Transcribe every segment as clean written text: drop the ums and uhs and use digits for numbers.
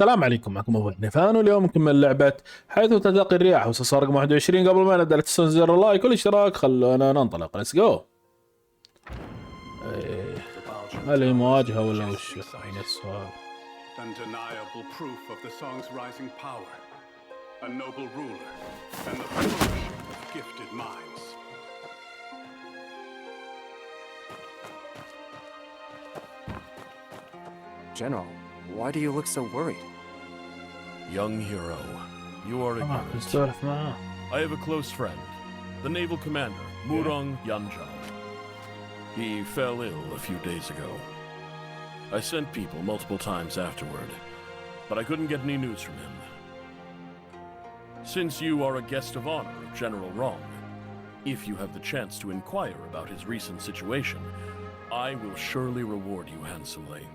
السلام عليكم، معكم ابوحنيفان، واليوم نكمل لعبة حيث تلتقي الرياح، وصار رقم 21. قبل ما نبدأ لا تنسون زر اللايك والاشتراك. خلونا ننطلق، ليتس جو. هل هي مواجهة ولا وش؟ هنا السؤال. Undeniable proof of the song's rising power. A noble ruler and the flourishing of gifted minds. General, why do you look so worried? Young hero, you are ignorant. نسولف معاه. I have a close friend, the naval commander, Murong Yanjal. He fell ill a few days ago. I sent people multiple times afterward, but I couldn't get any news from him. Since you are a guest of honor of General Rong, if you have the chance to inquire about his recent situation, I will surely reward you handsomely.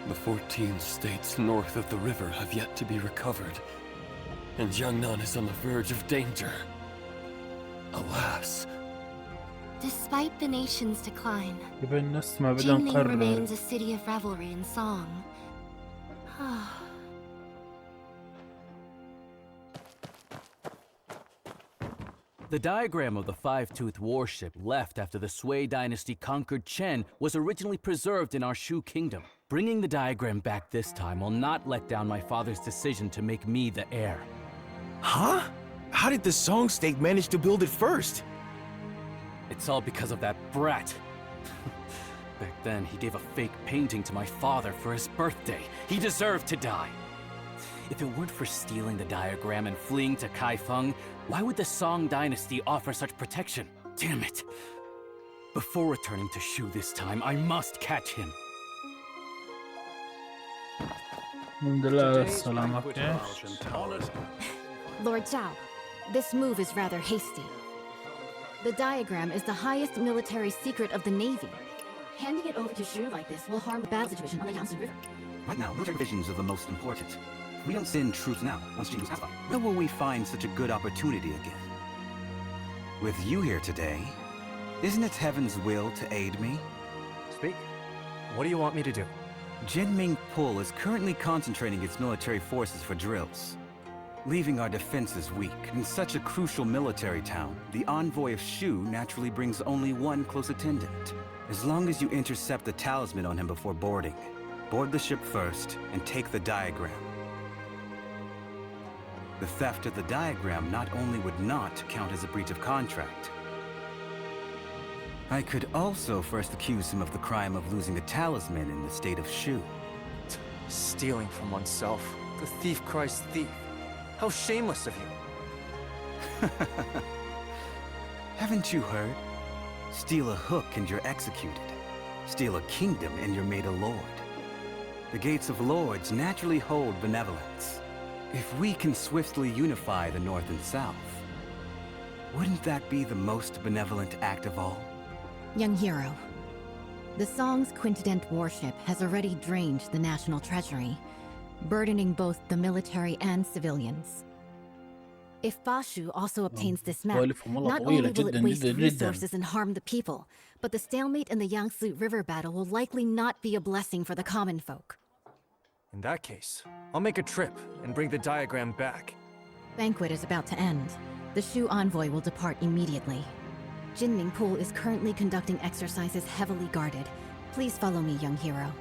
The 14 states north of the river have yet to be recovered, and Jiangnan is on the verge of danger. Alas. Despite the nation's decline, يبين نسمع بدنا Jinling نقرر. remains a city of revelry and song. The diagram of the five-toothed warship left after the Sui dynasty conquered Chen was originally preserved in our Shu kingdom. Bringing the diagram back this time will not let down my father's decision to make me the heir. Huh? How did the Song State manage to build it first? It's all because of that brat. Back then, he gave a fake painting to my father for his birthday. He deserved to die. If it weren't for stealing the diagram and fleeing to Kaifeng, why would the Song dynasty offer such protection? Damn it. Before returning to Shu this time, I must catch him. الحمد لله على السلامة. Lord Zhao, this move is rather hasty. The diagram is the highest military secret of the Navy. Handing it over to Shu like this will harm the bad situation on the Yangtze River. Right now, military visions are the most important. If we don't send troops now, once Jing is satisfied, where will we find such a good opportunity again? With you here today, isn't it heaven's will to aid me? Speak. What do you want me to do? Jinming Pul is currently concentrating its military forces for drills, leaving our defenses weak. In such a crucial military town, the envoy of Shu naturally brings only one close attendant. As long as you intercept the talisman on him before boarding, board the ship first and take the diagram. The theft of the diagram not only would not count as a breach of contract, I could also first accuse him of the crime of losing a talisman in the state of Shu. Stealing from oneself. The thief cries thief. How shameless of you. Haven't you heard? Steal a hook and you're executed. Steal a kingdom and you're made a lord. The gates of lords naturally hold benevolence. If we can swiftly unify the North and South, wouldn't that be the most benevolent act of all? Young hero, the Song's quintupled warship has already drained the national treasury, burdening both the military and civilians. If Bashu also obtains this map, not only will it waste resources and harm the people, but the stalemate in the Yangtze River battle will likely not be a blessing for the common folk. In that case, I'll make a trip and bring the diagram back. Banquet is about to end. The Shu envoy will depart immediately. Jinming Pul is currently conducting exercises heavily guarded. Please follow me, young hero.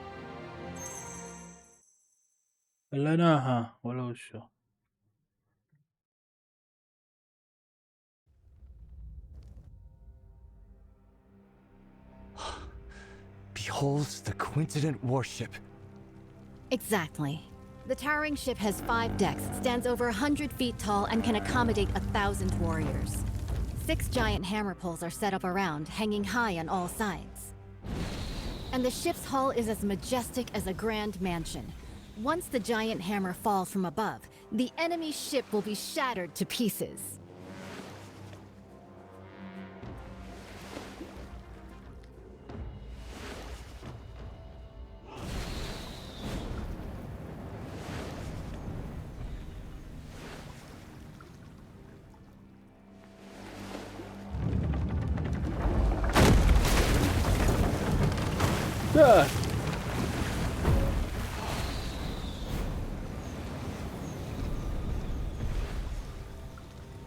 لناها ولا وشو. Behold the quintupled warship. Exactly. The towering ship has 5 decks, stands over 100 feet tall, and can accommodate 1,000 warriors. 6 giant hammer poles are set up around, hanging high on all sides. And the ship's hull is as majestic as a grand mansion. Once the giant hammer falls from above, the enemy ship will be shattered to pieces.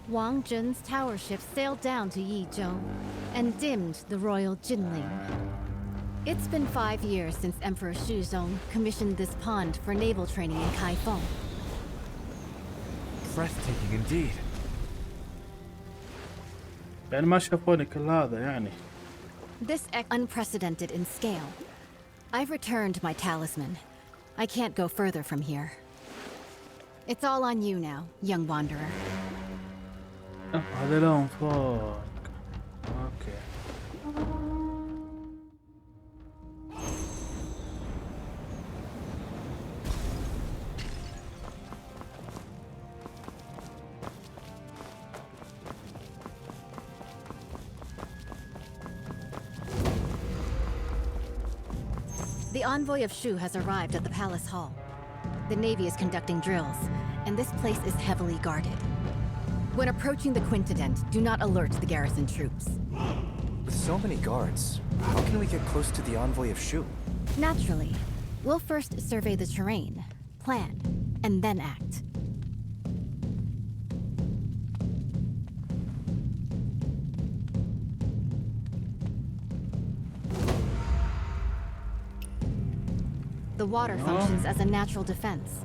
Wang Jun's tower ship sailed down to Yizhou and dimmed the royal Jinling. It's been 5 years since Emperor Shuzong commissioned this pond for naval training in Kaifeng. Breathtaking indeed. يعني ما شافوني كل هذا يعني. This unprecedented in scale. I've returned my talisman. I can't go further from here. It's all on you now, young wanderer. هذا لون فوق. اوكي. The envoy of Shu has arrived at the palace hall. The Navy is conducting drills, and this place is heavily guarded. When approaching the Quintident, do not alert the garrison troops. With so many guards, how can we get close to the envoy of Shu? Naturally, we'll first survey the terrain, plan, and then act. The water functions as a natural defense.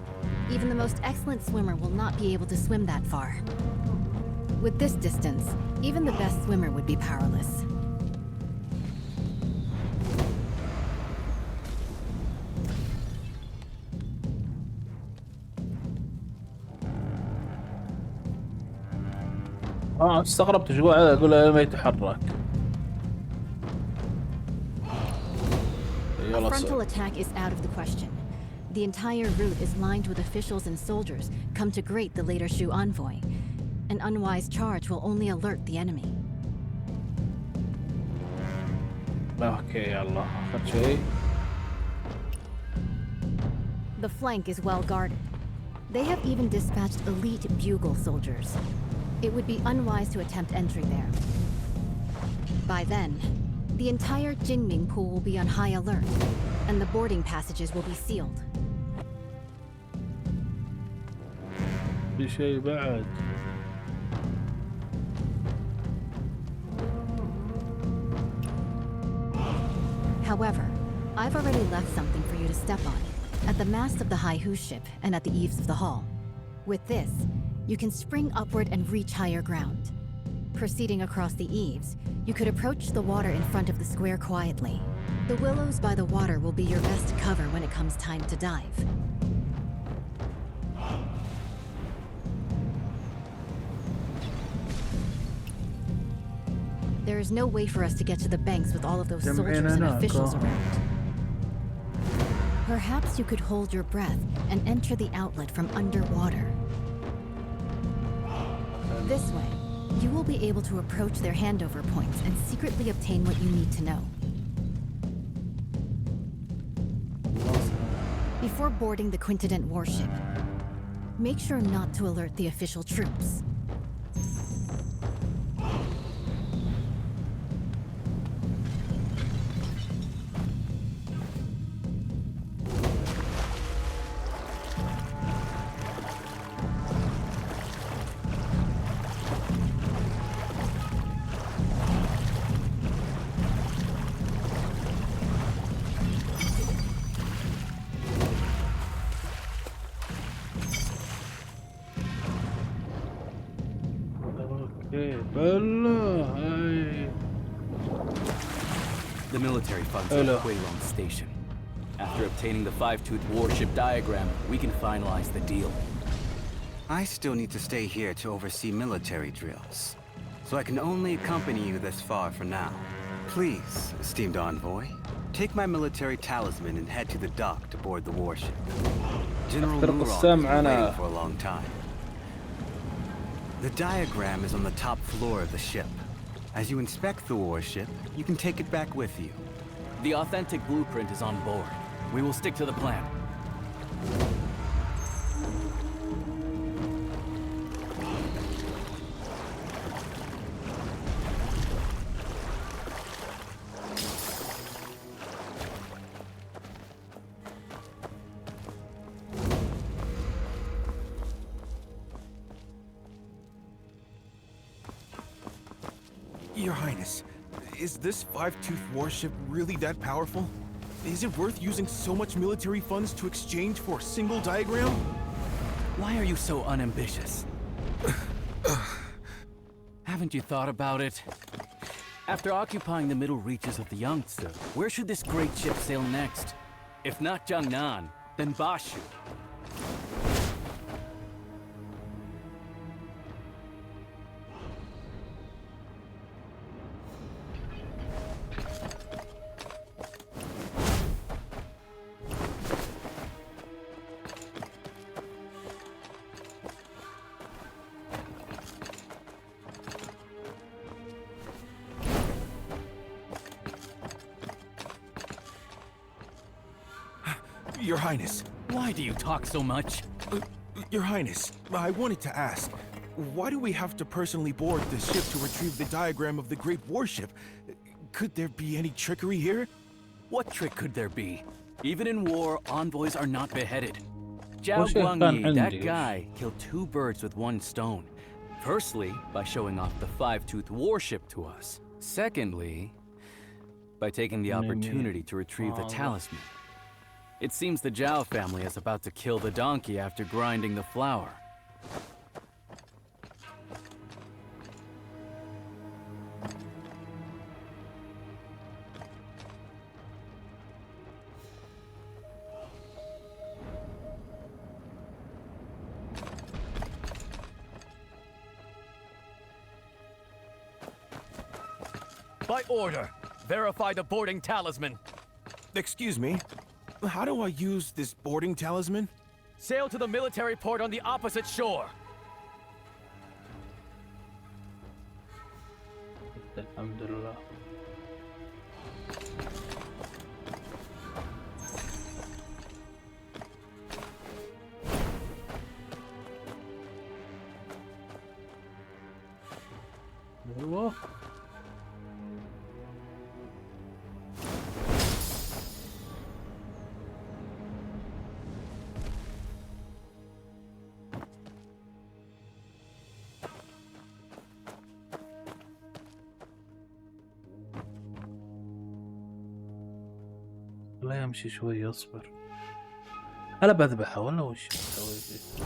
Even the most excellent swimmer will not be able to swim that far. With this distance, even the best swimmer would be powerless. استغربت شو اقول ما يتحرك. A frontal attack is out of the question. The entire route is lined with officials and soldiers come to greet the later Shu envoy. An unwise charge will only alert the enemy. اوكي يلا اخر شيء. The flank is well guarded. They have even dispatched elite bugle soldiers. It would be unwise to attempt entry there. By then, the entire Jinming pool will be on high alert, and the boarding passages will be sealed. في شيء بعد. However, I've already left something for you to step on, at the mast of the Haihu ship and at the eaves of the hall. With this, you can spring upward and reach higher ground. Proceeding across the eaves, you could approach the water in front of the square quietly. The willows by the water will be your best cover when it comes time to dive. There is no way for us to get to the banks with all of those soldiers and officials around. Perhaps you could hold your breath and enter the outlet from underwater. This way, you will be able to approach their handover points and secretly obtain what you need to know. Before boarding the Quintident warship, make sure not to alert the official troops. The military funds are at Huilong Station. After obtaining the five-tooth warship diagram, we can finalize the deal. I still need to stay here to oversee military drills, so I can only accompany you this far for now. Please, esteemed envoy, take my military talisman and head to the dock to board the warship. General Murong has been waiting for a long time. The diagram is on the top floor of the ship. As you inspect the warship, you can take it back with you. The authentic blueprint is on board. We will stick to the plan. Your Highness, is this five-tooth warship really that powerful? Is it worth using so much military funds to exchange for a single diagram? Why are you so unambitious? Haven't you thought about it? After occupying the middle reaches of the Yangtze, where should this great ship sail next? If not Jiangnan, then Bashu. Your Highness. Why do you talk so much? Your Highness, I wanted to ask, why do we have to personally board the ship to retrieve the diagram of the great warship? Could there be any trickery here? What trick could there be? Even in war, envoys are not beheaded. Zhao وش كان Guangyi, عندي؟ that guy, killed two birds with one stone. Firstly, by showing off the five-tooth warship to us. Secondly, by taking the opportunity to retrieve the talisman. It seems the Zhao family is about to kill the donkey after grinding the flour. By order, verify the boarding talisman. Excuse me, how do I use this boarding talisman? Sail to the military port on the opposite shore. الحمد لله. ايوه لا يمشي شوي اصبر. هلا بذبحه ولا وش اسوي فيه؟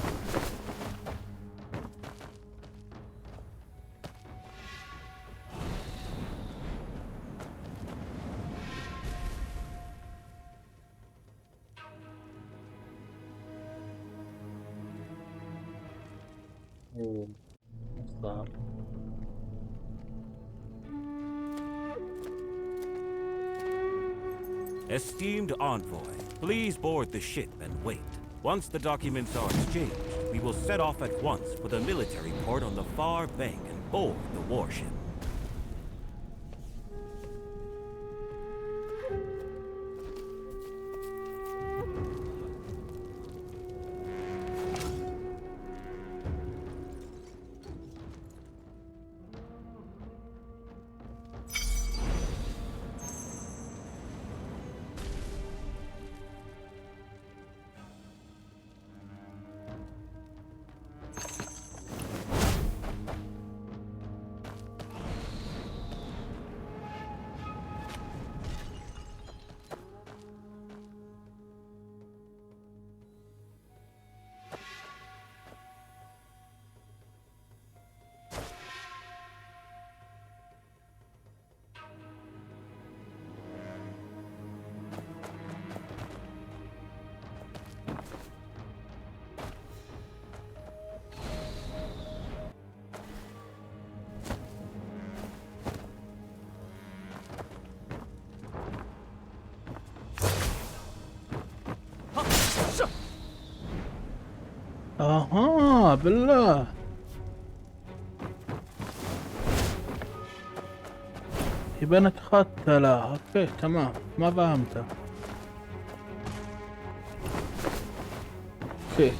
اوه صعب. Esteemed envoy, please board the ship and wait. Once the documents are exchanged, we will set off at once for the military port on the far bank and board the warship. اها بالله يبقى انا اتقتله. اوكي تمام ما فهمته. اوكي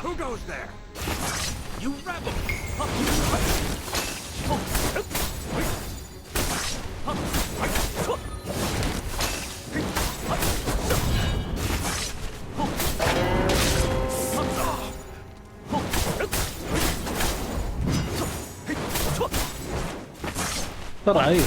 Who goes there? You rebel! ترى عيب.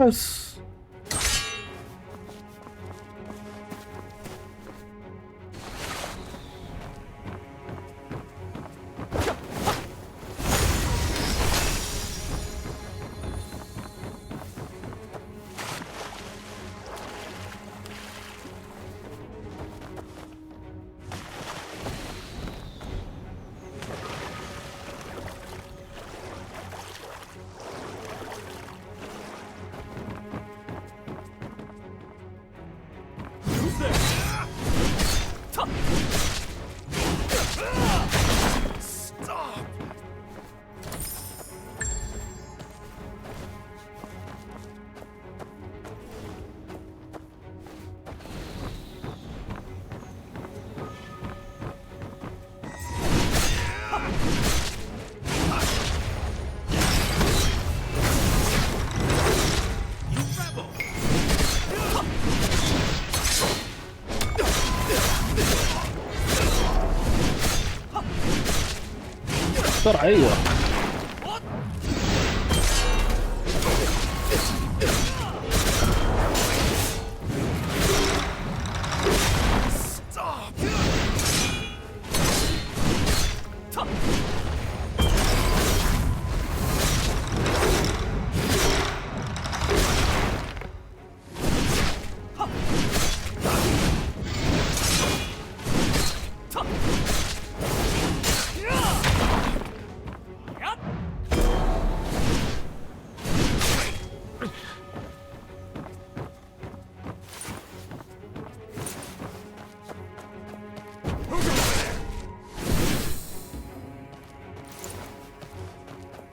بس بسرعة. ايوه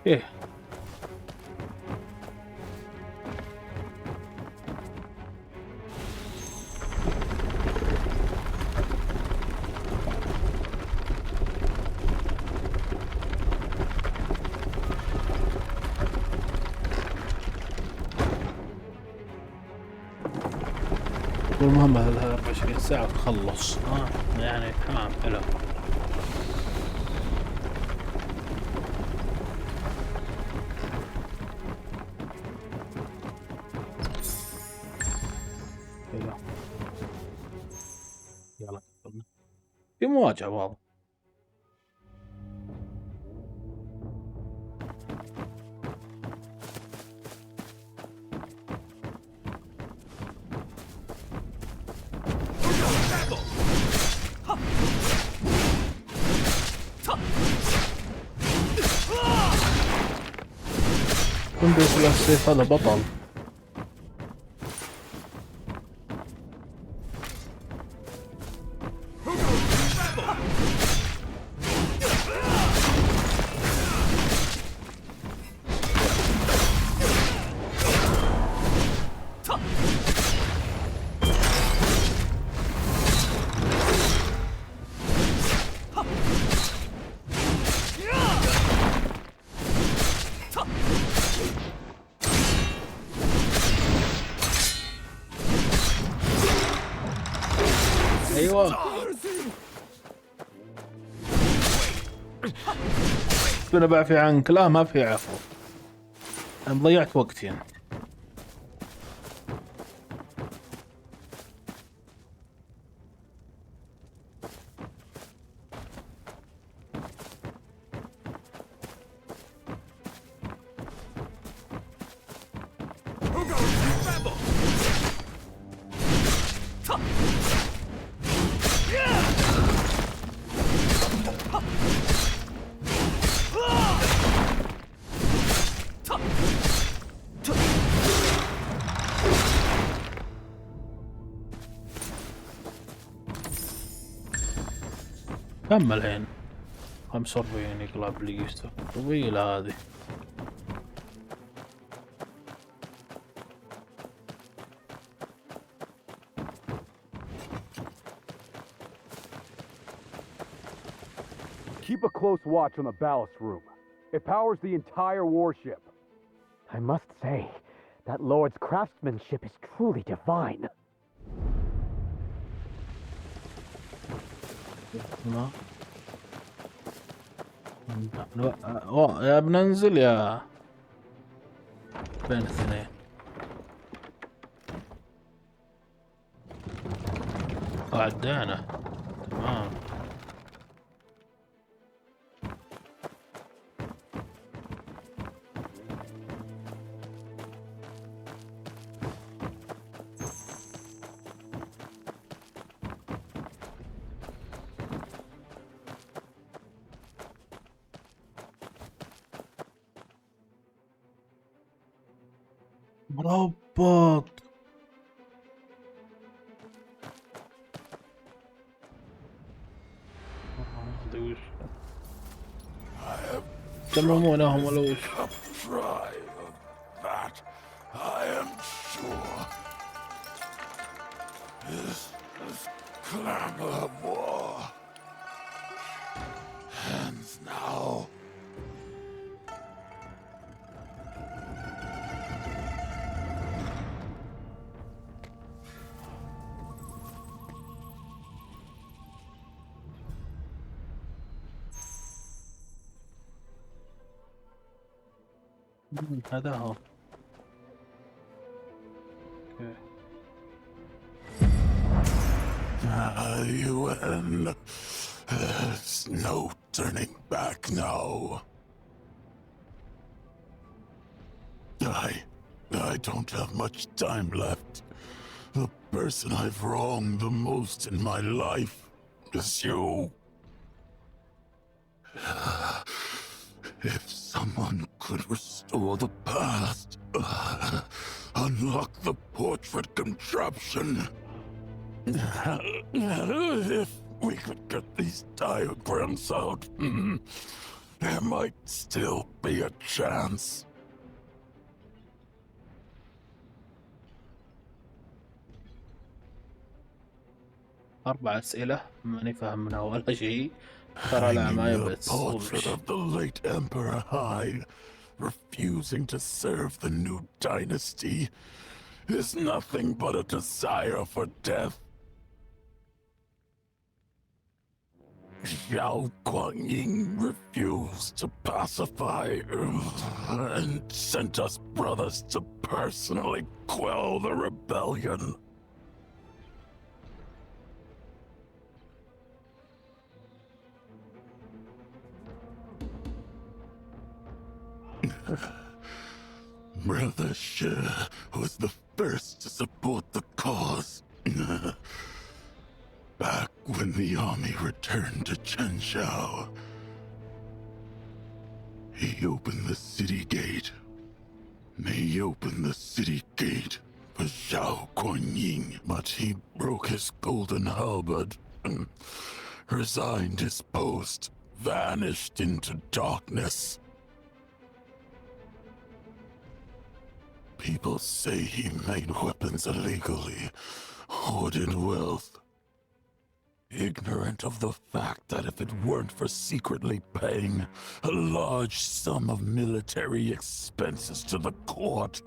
ايه المهم هذا 24 ساعة تخلص. يعني تمام حلو. يلا في مواجهة واضح. كندوز له السيف هذا بطل. ايوه انا بعفي عنك. لا ما في عفو، انا ضيعت وقتي انت. كم الحين؟ 45 يقلب لي قشطة طويلة هذه. Keep a close watch on the ballast room. It powers the entire warship. I must say, that Lord's craftsmanship is truly divine. ما يا بننزل يا بين الاثنين. عدينا تمام. مربط تمامونهم ولا وش؟ I am sure this clamor of war ends now. هذا هو. UN. There's no turning back now. I don't have much time left. The person I've wronged the most in my life is you. If someone could restore the past, unlock the portrait contraption. If we could get these diagrams out, there might still be a chance. أربع أسئلة ماني فاهم منها ولا شيء. ترى لا ما يبغى Portrait of the late Emperor Hai, refusing to serve the new dynasty, is nothing but a desire for death. Xiao Guangying refused to pacify and sent us brothers to personally quell the rebellion. Brother Shi was the first to support the cause. Back when the army returned to Chenzhou, he opened the city gate. He opened the city gate for Xiao Guanyin, but he broke his golden halberd, resigned his post, vanished into darkness. People say he made weapons illegally, hoarded wealth, ignorant of the fact that if it weren't for secretly paying a large sum of military expenses to the court,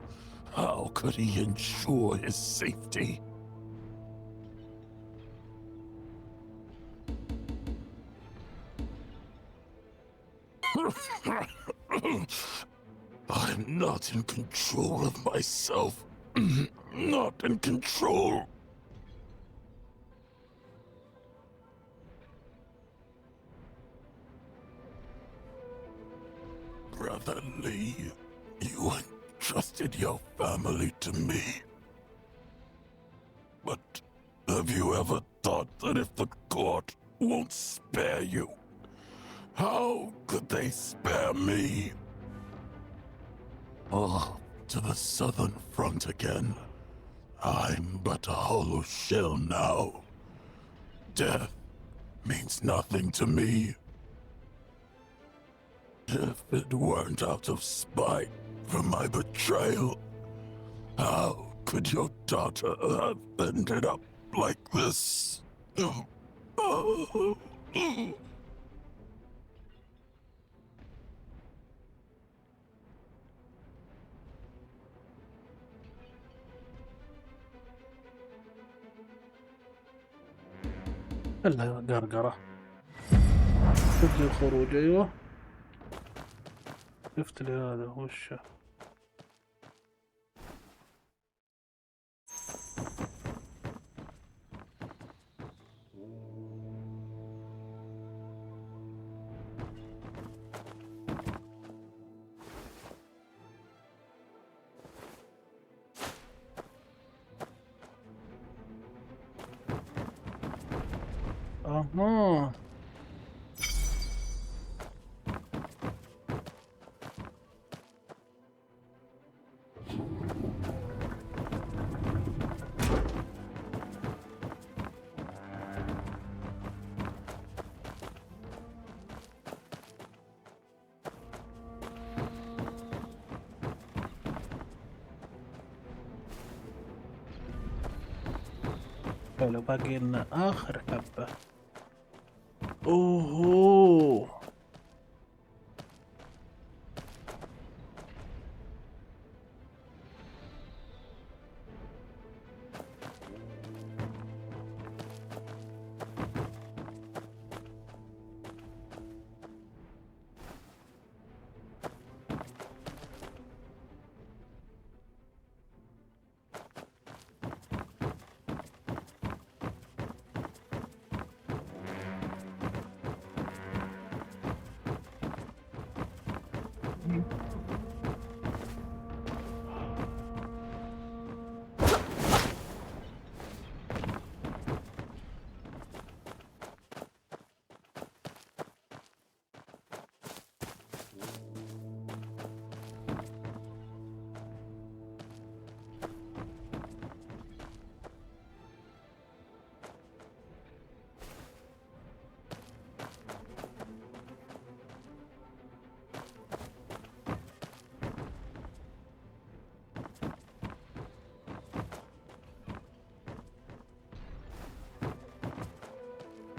how could he ensure his safety? I'm not in control of myself. Not in control. Brother Lee, you entrusted your family to me. But have you ever thought that if the court won't spare you, how could they spare me? Oh, to the southern front again. I'm but a hollow shell now. Death means nothing to me. If it weren't out of spite for my betrayal, how could your daughter have ended up like this? الا قرقرة. شوف لي الخروج. ايوه شفت لي هذا وش اها. حلو، باقي لنا اخر حبة. اوه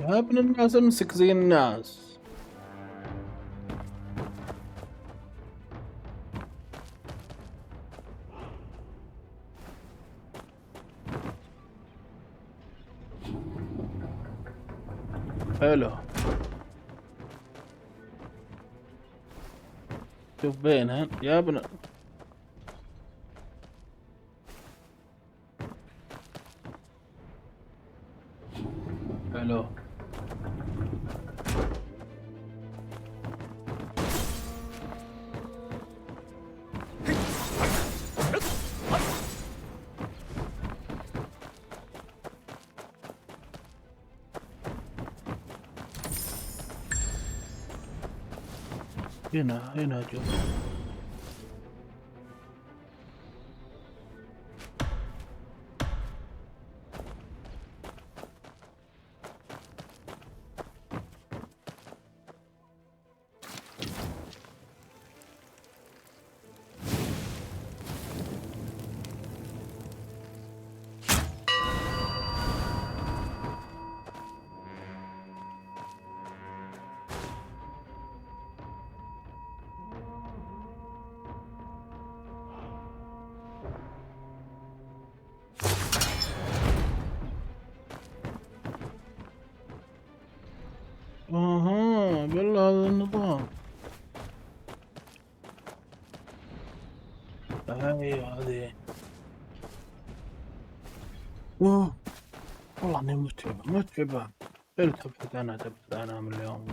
يا ابن الناس، امسك زي الناس. حلو، شوف بينهن يا ابن. حلو، هنا جو. هذه. اوه والله اني متعبة. تبحث عنها من اليوم.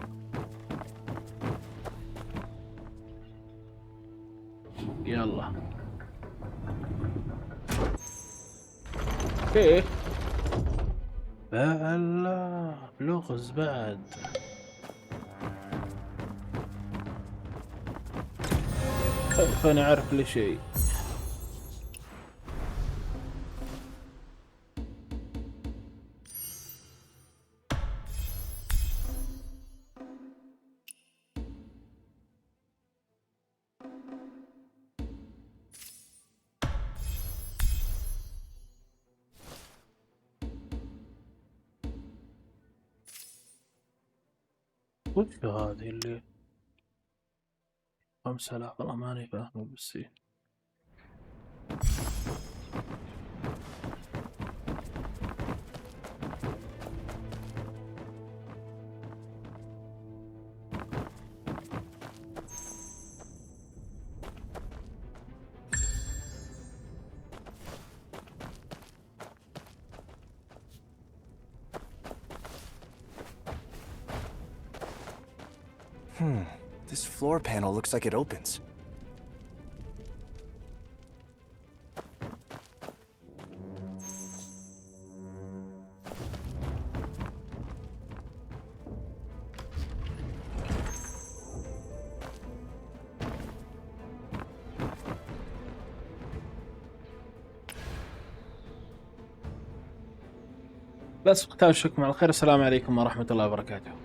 يلا ايه لا لغز بعد. خليني اعرف لي شيء. وش هذه اللي 5000؟ والله ماني فاهم بس إيه. This floor panel looks like it opens. بس اشوفكم على خير. السلام عليكم ورحمة الله وبركاته.